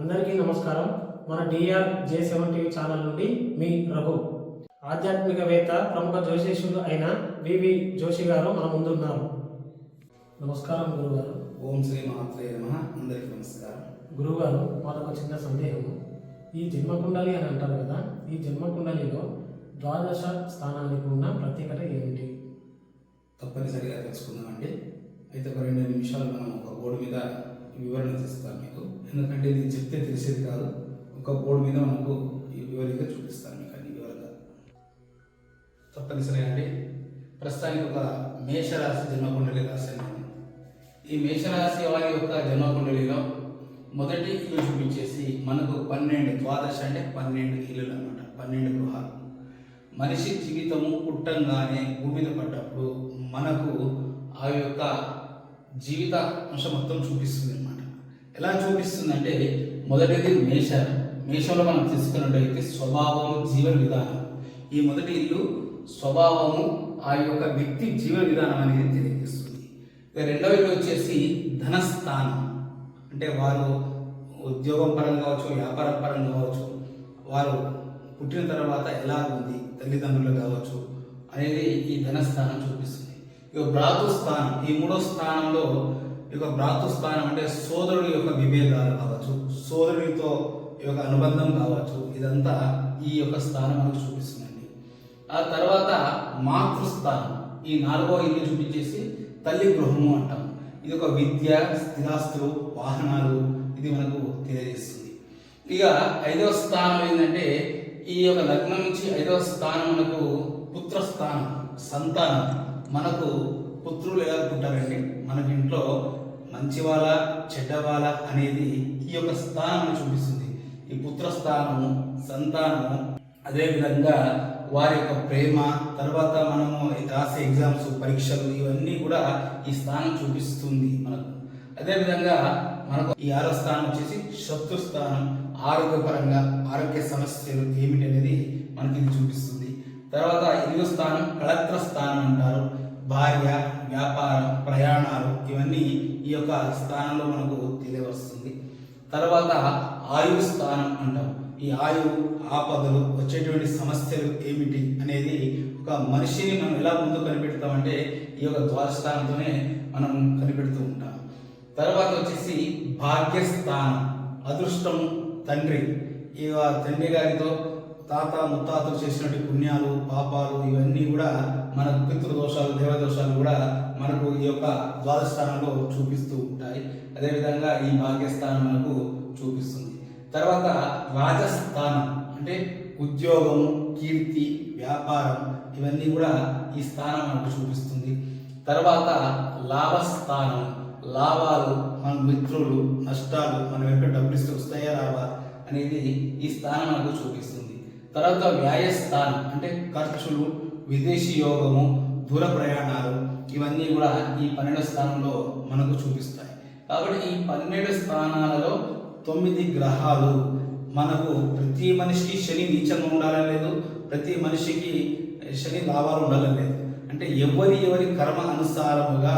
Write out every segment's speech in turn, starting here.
అందరికీ నమస్కారం. మన డిఆర్ J7 టీవీ ఛానల్ నుండి మీ రఘు. ఆధ్యాత్మికవేత్త ప్రముఖ జ్యోతిష్యులు అయిన వివి జోషి గారు మన ముందు ఉన్నారు. నమస్కారం గురుగారు. ఓం శ్రీ మాత్రే నమః. అందరికీ నమస్కారం. గురుగారు, మాకు చిన్న సందేహం. ఈ జన్మకుండలి అని అంటారు కదా, ఈ జన్మకుండలిలో ద్వాదశ స్థానానికి ఉన్న ప్రత్యేకత ఏమిటి? తప్పనిసరిగా తెలుసుకుందామండి. అయితే ఒక 2 నిమిషాలు మనం ఒక బోర్డు మీద వివరణ తీస్తాను మీకు. ఎందుకంటే ఇది చెప్తే తెలిసేది కాదు. ఒక బోర్డు మీద మనకు వివరంగా చూపిస్తాను మీకు అన్ని వివరంగా. తప్పనిసరిగా అండి. ప్రస్తుతానికి ఒక మేషరాశి జన్మకుండలి రాశాను. ఈ మేషరాశి వారి యొక్క జన్మకుండలిలో మొదటి ఇల్లు చూపించేసి మనకు 12 ద్వాదశ అంటే 12 ఇల్లులు అన్నమాట, 12 గృహాలు. మనిషి జీవితము పుట్టంగానే భూమి మీద పడ్డప్పుడు మనకు ఆ యొక్క జీవిత అంశం మొత్తం చూపిస్తుంది అనమాట. ఎలా చూపిస్తుందంటే మొదటిది మేషంలో మనం తీసుకున్నట్టయితే స్వభావము, జీవన విధానం. ఈ మొదటి ఇల్లు స్వభావము, ఆ యొక్క వ్యక్తి జీవన విధానం అనేది తెలియజేస్తుంది. ఇక రెండవ ఇల్లు వచ్చేసి ధనస్థానం. అంటే వారు ఉద్యోగం పరంగా కావచ్చు, వ్యాపారం పరంగా కావచ్చు, వారు పుట్టిన తర్వాత ఎలా ఉంది, తల్లిదండ్రులు కావచ్చు అనేది ఈ ధనస్థానం చూపిస్తుంది. ఇక భ్రాతృస్థానం, ఈ 3వ స్థానంలో ఇక భ్రాతృస్థానం అంటే సోదరుడి యొక్క విభేదాలు కావచ్చు, సోదరుడితో ఈ యొక్క అనుబంధం కావచ్చు, ఇదంతా ఈ యొక్క స్థానం మనకు చూపిస్తుందండి. ఆ తర్వాత మాతృస్థానం, ఈ 4వ ఇల్లు చూపించేసి తల్లి గృహము అంటాం. ఇది ఒక విద్య, స్థిరాస్తులు, వాహనాలు, ఇది మనకు తెలియజేస్తుంది. ఇక 5వ స్థానం ఏంటంటే ఈ యొక్క లగ్నం నుంచి 5వ స్థానం మనకు పుత్రస్థానం, సంతానం. మనకు పుత్రులు ఎలా పుట్టారండి, మనకి ఇంట్లో మంచి వాళ్ళ చెడ్డ వాళ్ళ అనేది ఈ యొక్క స్థానం చూపిస్తుంది. ఈ పుత్రస్థానము, సంతానము, అదేవిధంగా వారి యొక్క ప్రేమ, తర్వాత మనము రాసే ఎగ్జామ్స్, పరీక్షలు, ఇవన్నీ కూడా ఈ స్థానం చూపిస్తుంది మనకు. అదేవిధంగా మనకు ఈ 6వ స్థానం వచ్చేసి శత్రుస్థానం, ఆరోగ్యపరంగా ఆరోగ్య సమస్యలు ఏమిటి అనేది మనకి ఇది చూపిస్తుంది. తర్వాత 8వ స్థానం కళత్ర స్థానం అంటారు. భార్య, వ్యాపారం, ప్రయాణాలు, ఇవన్నీ ఈ యొక్క స్థానంలో మనకు తెలియవస్తుంది. తర్వాత ఆయువు స్థానం అంటాం. ఈ ఆయువు, ఆపదలు, వచ్చేటువంటి సమస్యలు ఏమిటి అనేది ఒక మనిషిని మనం ఎలా ముందు కనిపెడతామంటే ఈ యొక్క ద్వాదస్థానంతోనే మనం కనిపెడుతూ ఉంటాం. తర్వాత వచ్చేసి భాగ్యస్థానం, అదృష్టం, తండ్రి. ఇక తండ్రి గారితో తాత ముత్తాతలు చేసినటువంటి పుణ్యాలు, పాపాలు, ఇవన్నీ కూడా మనకు పితృదోషాలు, దేవదోషాలు కూడా మనకు ఈ యొక్క ద్వాదస్థానంలో చూపిస్తూ ఉంటాయి. అదేవిధంగా ఈ భాగ్యస్థానం మనకు చూపిస్తుంది. తర్వాత రాజస్థానం అంటే ఉద్యోగం, కీర్తి, వ్యాపారం, ఇవన్నీ కూడా ఈ స్థానం మనకు చూపిస్తుంది. తర్వాత లాభస్థానం, లాభాలు, మన మిత్రులు, నష్టాలు, మనం ఎక్కడ డబ్బులు ఇస్తే వస్తాయా రావా అనేది ఈ స్థానం మనకు చూపిస్తుంది. తర్వాత వ్యాయస్థానం అంటే ఖర్చులు, విదేశీ యోగము, దూర ప్రయాణాలు, ఇవన్నీ కూడా ఈ 12వ స్థానంలో మనకు చూపిస్తాయి. కాబట్టి ఈ 12 స్థానాలలో 9 గ్రహాలు మనకు. ప్రతి మనిషికి శని నీచంగా ఉండాలని లేదు, ప్రతి మనిషికి శని లాభాలు ఉండాలని లేదు. అంటే ఎవరి కర్మ అనుసారముగా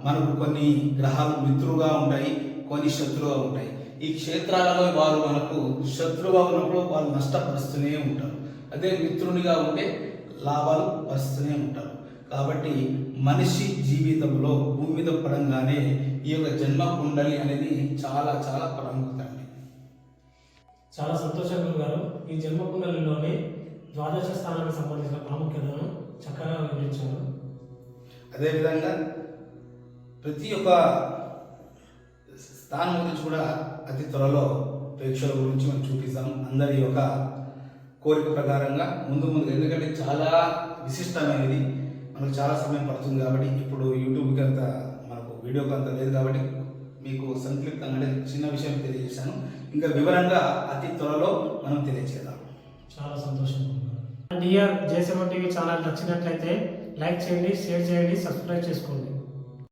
మనకు కొన్ని గ్రహాలు మిత్రులుగా ఉంటాయి, కొన్ని శత్రువుగా ఉంటాయి. ఈ క్షేత్రాలలో వారు మనకు శత్రువుగా ఉన్నప్పుడు వాళ్ళు నష్టపరుస్తూనే ఉంటారు, అదే మిత్రునిగా ఉంటే లాభాలు పరుస్తూనే ఉంటారు. కాబట్టి మనిషి జీవితంలో భూమి మీద పడంగానే ఈ యొక్క జన్మ కుండలి అనేది చాలా చాలా ప్రాముఖ్యత అండి. చాలా సంతోషంగా గారు, ఈ జన్మ కుండలిలోనే ద్వాదశ స్థానానికి సంబంధించిన ప్రాముఖ్యతను చక్కగా వివరించారు. అదేవిధంగా ప్రతి ఒక్క స్థానం గురించి కూడా అతి త్వరలో ప్రేక్షకుల గురించి మనం చూపిస్తాం. అందరి యొక్క కోరిక ప్రకారంగా ముందు ఎందుకంటే చాలా విశిష్టమైనది, మనకు చాలా సమయం పడుతుంది కాబట్టి ఇప్పుడు యూట్యూబ్కి అంత మనకు వీడియోకి అంత లేదు కాబట్టి మీకు సంక్షిప్తంగా అంటే చిన్న విషయం తెలియజేశాను. ఇంకా వివరంగా అతి త్వరలో మనం తెలియజేద్దాం. చాలా సంతోషం. డిఆర్ J7 టీవీ ఛానల్ నచ్చినట్లయితే లైక్ చేయండి, షేర్ చేయండి, సబ్స్క్రైబ్ చేసుకోండి.